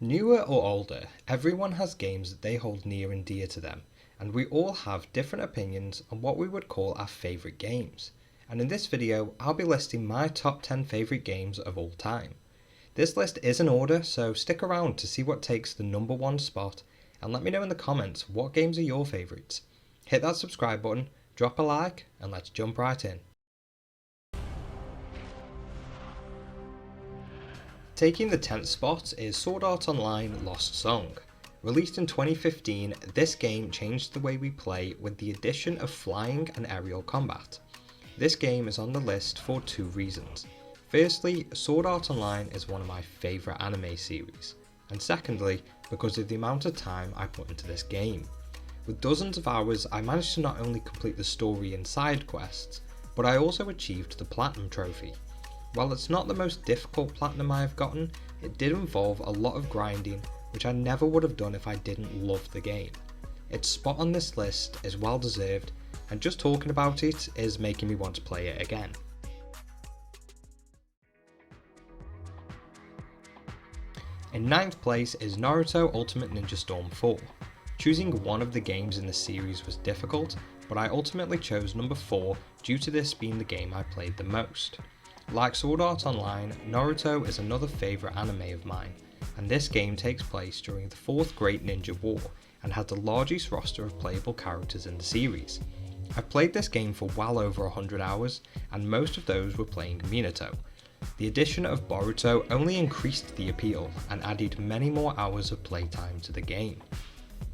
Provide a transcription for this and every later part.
Newer or older, everyone has games that they hold near and dear to them, and we all have different opinions on what we would call our favourite games. And in this video, I'll be listing my top 10 favourite games of all time. This list is in order, so stick around to see what takes the number one spot, and let me know in the comments what games are your favourites. Hit that subscribe button, drop a like, and let's jump right in. Taking the 10th spot is Sword Art Online Lost Song. Released in 2015, this game changed the way we play with the addition of flying and aerial combat. This game is on the list for two reasons. Firstly, Sword Art Online is one of my favourite anime series, and secondly, because of the amount of time I put into this game. With dozens of hours, I managed to not only complete the story and side quests, but I also achieved the Platinum Trophy. While it's not the most difficult Platinum I have gotten, it did involve a lot of grinding, which I never would have done if I didn't love the game. Its spot on this list is well deserved, and just talking about it is making me want to play it again. In 9th place is Naruto Ultimate Ninja Storm 4. Choosing one of the games in the series was difficult, but I ultimately chose number 4 due to this being the game I played the most. Like Sword Art Online, Naruto is another favourite anime of mine, and this game takes place during the 4th Great Ninja War and had the largest roster of playable characters in the series. I've played this game for well over 100 hours, and most of those were playing Minato. The addition of Boruto only increased the appeal and added many more hours of playtime to the game.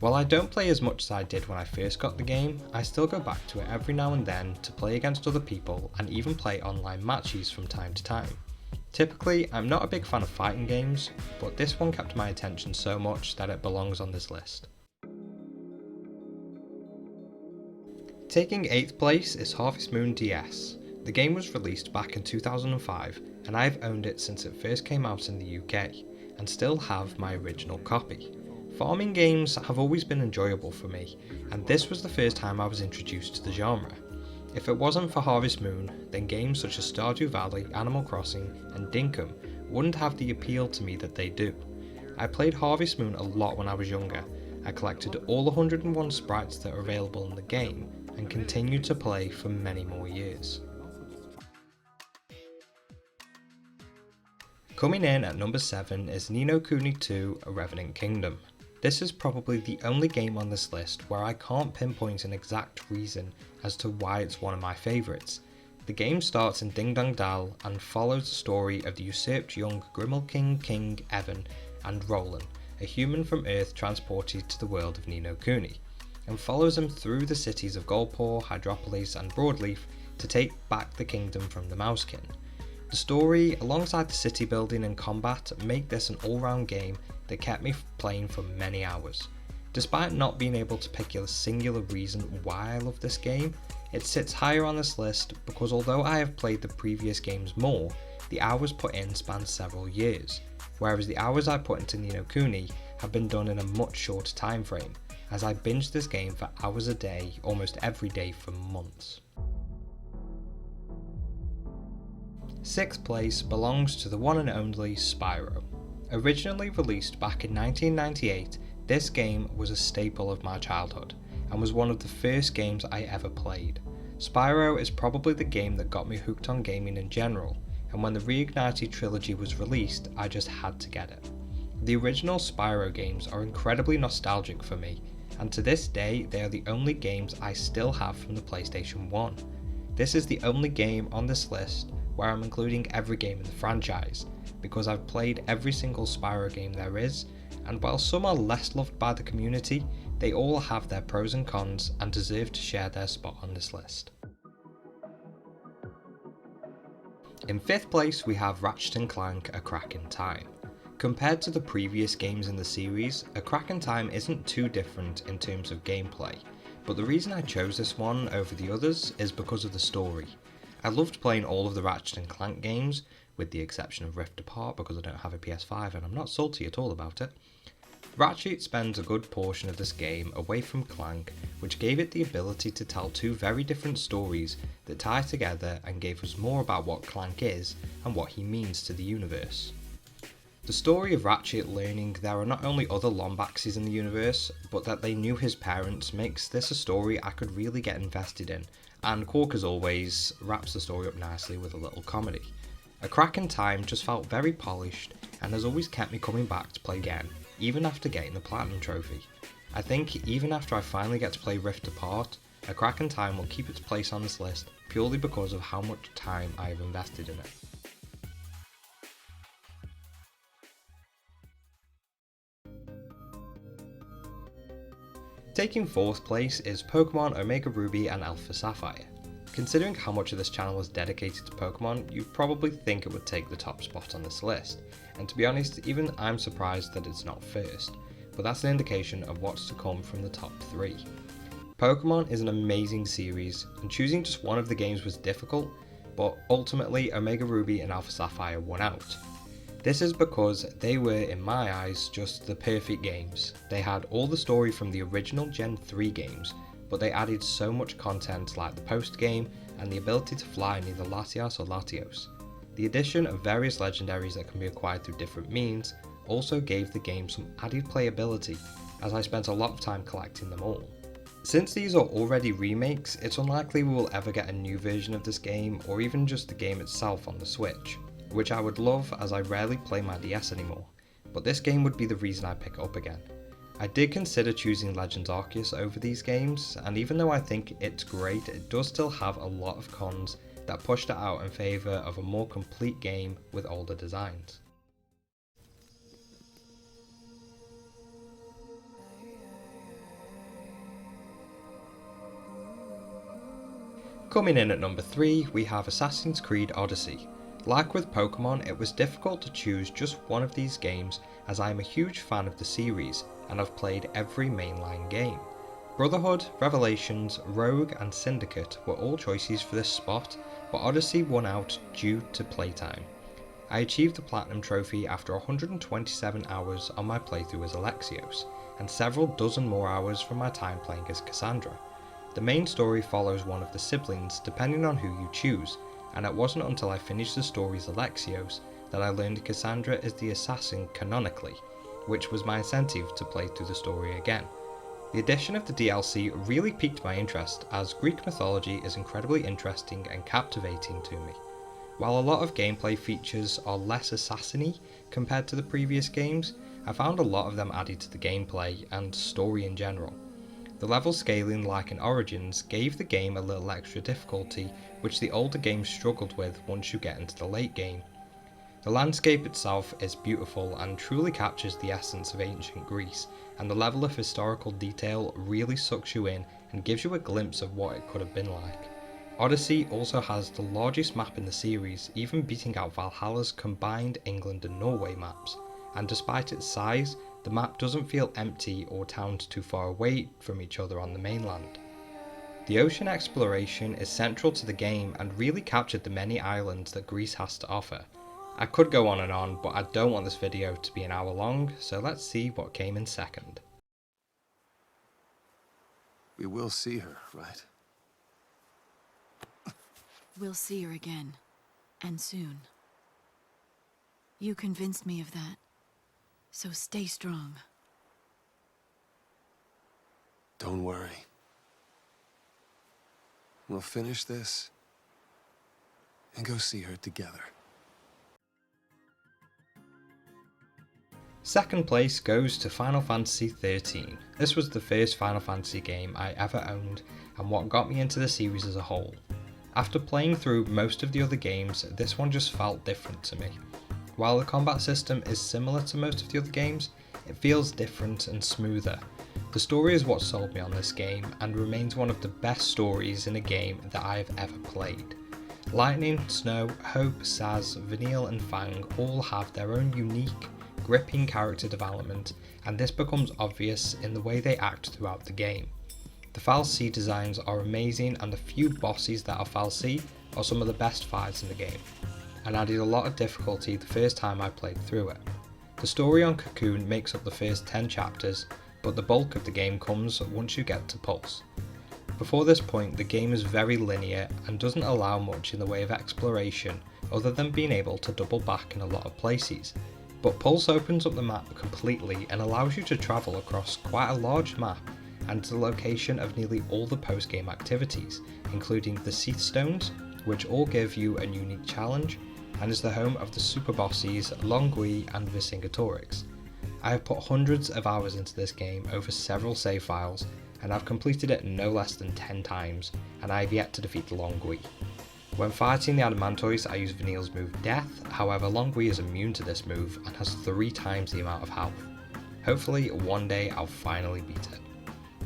While I don't play as much as I did when I first got the game, I still go back to it every now and then to play against other people and even play online matches from time to time. Typically, I'm not a big fan of fighting games, but this one kept my attention so much that it belongs on this list. Taking 8th place is Harvest Moon DS. The game was released back in 2005, and I've owned it since it first came out in the UK, and still have my original copy. Farming games have always been enjoyable for me, and this was the first time I was introduced to the genre. If it wasn't for Harvest Moon, then games such as Stardew Valley, Animal Crossing, and Dinkum wouldn't have the appeal to me that they do. I played Harvest Moon a lot when I was younger. I collected all 101 sprites that are available in the game, and continued to play for many more years. Coming in at number 7 is Ni no Kuni 2 Revenant Kingdom. This is probably the only game on this list where I can't pinpoint an exact reason as to why it's one of my favourites. The game starts in Ding Dong Dal and follows the story of the usurped young Grimalkin King Evan and Roland, a human from Earth transported to the world of Ni no Kuni, and follows him through the cities of Golpor, Hydropolis and Broadleaf to take back the kingdom from the Mousekin. The story, alongside the city building and combat, make this an all-round game that kept me playing for many hours. Despite not being able to pick a singular reason why I love this game, it sits higher on this list because although I have played the previous games more, the hours put in span several years, whereas the hours I put into Ni no Kuni have been done in a much shorter time frame, as I binged this game for hours a day, almost every day for months. 6th place belongs to the one and only Spyro. Originally released back in 1998, this game was a staple of my childhood, and was one of the first games I ever played. Spyro is probably the game that got me hooked on gaming in general, and when the Reignited trilogy was released, I just had to get it. The original Spyro games are incredibly nostalgic for me, and to this day they are the only games I still have from the PlayStation 1. This is the only game on this list where I'm including every game in the franchise, because I've played every single Spyro game there is, and while some are less loved by the community, they all have their pros and cons and deserve to share their spot on this list. In 5th place we have Ratchet & Clank A Crack in Time. Compared to the previous games in the series, A Crack in Time isn't too different in terms of gameplay, but the reason I chose this one over the others is because of the story. I loved playing all of the Ratchet & Clank games, with the exception of Rift Apart because I don't have a PS5 and I'm not salty at all about it. Ratchet spends a good portion of this game away from Clank, which gave it the ability to tell two very different stories that tie together and gave us more about what Clank is and what he means to the universe. The story of Ratchet learning there are not only other Lombaxes in the universe, but that they knew his parents makes this a story I could really get invested in, and Quark as always wraps the story up nicely with a little comedy. A Crack in Time just felt very polished and has always kept me coming back to play again, even after getting the Platinum Trophy. I think even after I finally get to play Rift Apart, A Crack in Time will keep its place on this list purely because of how much time I have invested in it. Taking 4th place is Pokemon Omega Ruby and Alpha Sapphire. Considering how much of this channel is dedicated to Pokemon, you'd probably think it would take the top spot on this list, and to be honest, even I'm surprised that it's not first, but that's an indication of what's to come from the top 3. Pokemon is an amazing series, and choosing just one of the games was difficult, but ultimately Omega Ruby and Alpha Sapphire won out. This is because they were, in my eyes, just the perfect games. They had all the story from the original Gen 3 games, but they added so much content like the post game and the ability to fly in either Latias or Latios. The addition of various legendaries that can be acquired through different means also gave the game some added playability, as I spent a lot of time collecting them all. Since these are already remakes, it's unlikely we will ever get a new version of this game or even just the game itself on the Switch, which I would love as I rarely play my DS anymore, but this game would be the reason I pick it up again. I did consider choosing Legends Arceus over these games, and even though I think it's great, it does still have a lot of cons that pushed it out in favour of a more complete game with older designs. Coming in at number 3, we have Assassin's Creed Odyssey. Like with Pokemon, it was difficult to choose just one of these games as I am a huge fan of the series and I've played every mainline game. Brotherhood, Revelations, Rogue and Syndicate were all choices for this spot, but Odyssey won out due to playtime. I achieved the Platinum Trophy after 127 hours on my playthrough as Alexios, and several dozen more hours from my time playing as Cassandra. The main story follows one of the siblings depending on who you choose, and it wasn't until I finished the story as Alexios that I learned Cassandra is the assassin canonically, which was my incentive to play through the story again. The addition of the DLC really piqued my interest, as Greek mythology is incredibly interesting and captivating to me. While a lot of gameplay features are less assassin-y compared to the previous games, I found a lot of them added to the gameplay and story in general. The level scaling, like in Origins, gave the game a little extra difficulty, which the older games struggled with once you get into the late game. The landscape itself is beautiful and truly captures the essence of ancient Greece, and the level of historical detail really sucks you in and gives you a glimpse of what it could have been like. Odyssey also has the largest map in the series, even beating out Valhalla's combined England and Norway maps, and despite its size, the map doesn't feel empty or towns too far away from each other on the mainland. The ocean exploration is central to the game and really captured the many islands that Greece has to offer. I could go on, but I don't want this video to be an hour long, so let's see what came in second. We will see her, right? We'll see her again, and soon. You convinced me of that, so stay strong. Don't worry. We'll finish this and go see her together. Second place goes to Final Fantasy XIII. This was the first Final Fantasy game I ever owned and what got me into the series as a whole. After playing through most of the other games, this one just felt different to me. While the combat system is similar to most of the other games, it feels different and smoother. The story is what sold me on this game and remains one of the best stories in a game that I have ever played. Lightning, Snow, Hope, Saz, Vanille and Fang all have their own unique, gripping character development, and this becomes obvious in the way they act throughout the game. The fal'Cie designs are amazing, and the few bosses that are fal'Cie are some of the best fights in the game, and added a lot of difficulty the first time I played through it. The story on Cocoon makes up the first 10 chapters, but the bulk of the game comes once you get to Pulse. Before this point, the game is very linear and doesn't allow much in the way of exploration other than being able to double back in a lot of places. But Pulse opens up the map completely and allows you to travel across quite a large map and to the location of nearly all the post-game activities, including the Seath Stones, which all give you a unique challenge, and is the home of the super bosses Longui and Vercingetorix. I have put hundreds of hours into this game over several save files, and I've completed it no less than 10 times, and I have yet to defeat the Longui. When fighting the Adamantoise, I use Vanille's move Death, however Longui is immune to this move and has 3 times the amount of health. Hopefully one day I'll finally beat it.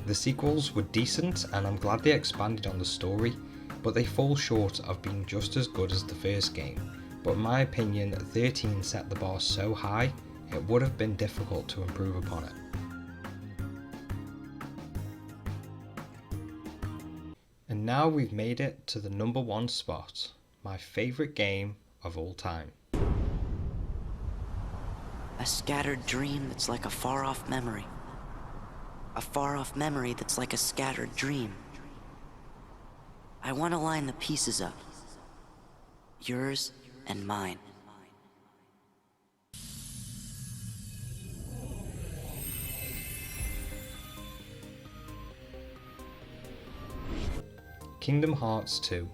The sequels were decent and I'm glad they expanded on the story, but they fall short of being just as good as the first game. But in my opinion, 13 set the bar so high, it would have been difficult to improve upon it. And now we've made it to the number 1 spot, my favourite game of all time. A scattered dream that's like a far-off memory. A far-off memory that's like a scattered dream. I want to line the pieces up. Yours and mine. Kingdom Hearts 2.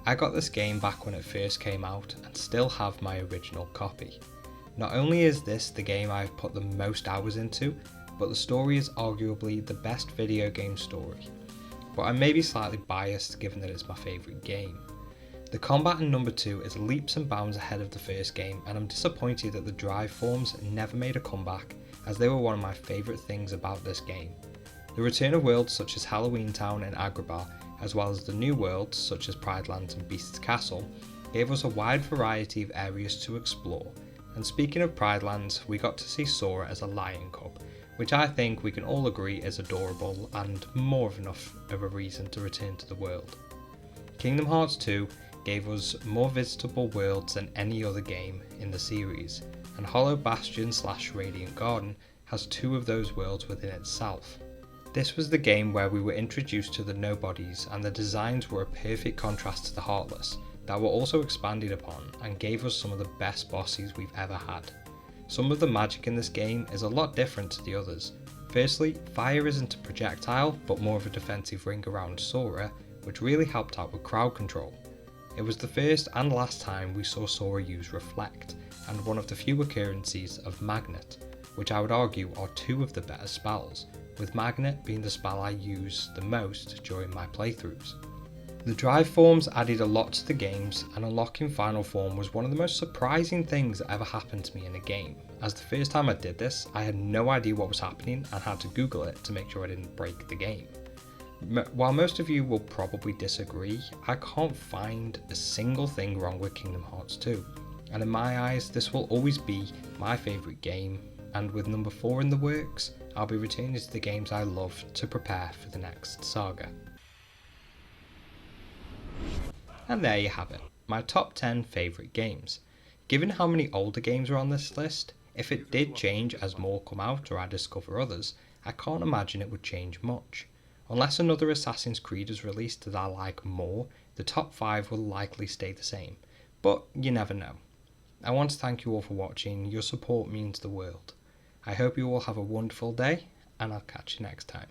I got this game back when it first came out and still have my original copy. Not only is this the game I've put the most hours into, but the story is arguably the best video game story. But I may be slightly biased given that it's my favourite game. The combat in number 2 is leaps and bounds ahead of the first game, and I'm disappointed that the drive forms never made a comeback, as they were one of my favourite things about this game. The return of worlds such as Halloween Town and Agrabah, as well as the new worlds such as Pride Lands and Beast's Castle, gave us a wide variety of areas to explore. And speaking of Pride Lands, we got to see Sora as a lion cub, which I think we can all agree is adorable and more of enough of a reason to return to the world. Kingdom Hearts 2 gave us more visitable worlds than any other game in the series, and Hollow Bastion / Radiant Garden has 2 of those worlds within itself. This was the game where we were introduced to the nobodies, and the designs were a perfect contrast to the Heartless, that were also expanded upon and gave us some of the best bosses we've ever had. Some of the magic in this game is a lot different to the others. Firstly, fire isn't a projectile but more of a defensive ring around Sora, which really helped out with crowd control. It was the first and last time we saw Sora use Reflect, and one of the few occurrences of Magnet, which I would argue are 2 of the better spells, with Magnet being the spell I use the most during my playthroughs. The drive forms added a lot to the games, and unlocking Final Form was one of the most surprising things that ever happened to me in a game, as the first time I did this I had no idea what was happening and had to Google it to make sure I didn't break the game. While most of you will probably disagree, I can't find a single thing wrong with Kingdom Hearts 2, and in my eyes this will always be my favourite game, and with number 4 in the works, I'll be returning to the games I love to prepare for the next saga. And there you have it, my top 10 favourite games. Given how many older games are on this list, if it did change as more come out or I discover others, I can't imagine it would change much. Unless another Assassin's Creed is released that I like more, the top 5 will likely stay the same, but you never know. I want to thank you all for watching, your support means the world. I hope you all have a wonderful day, and I'll catch you next time.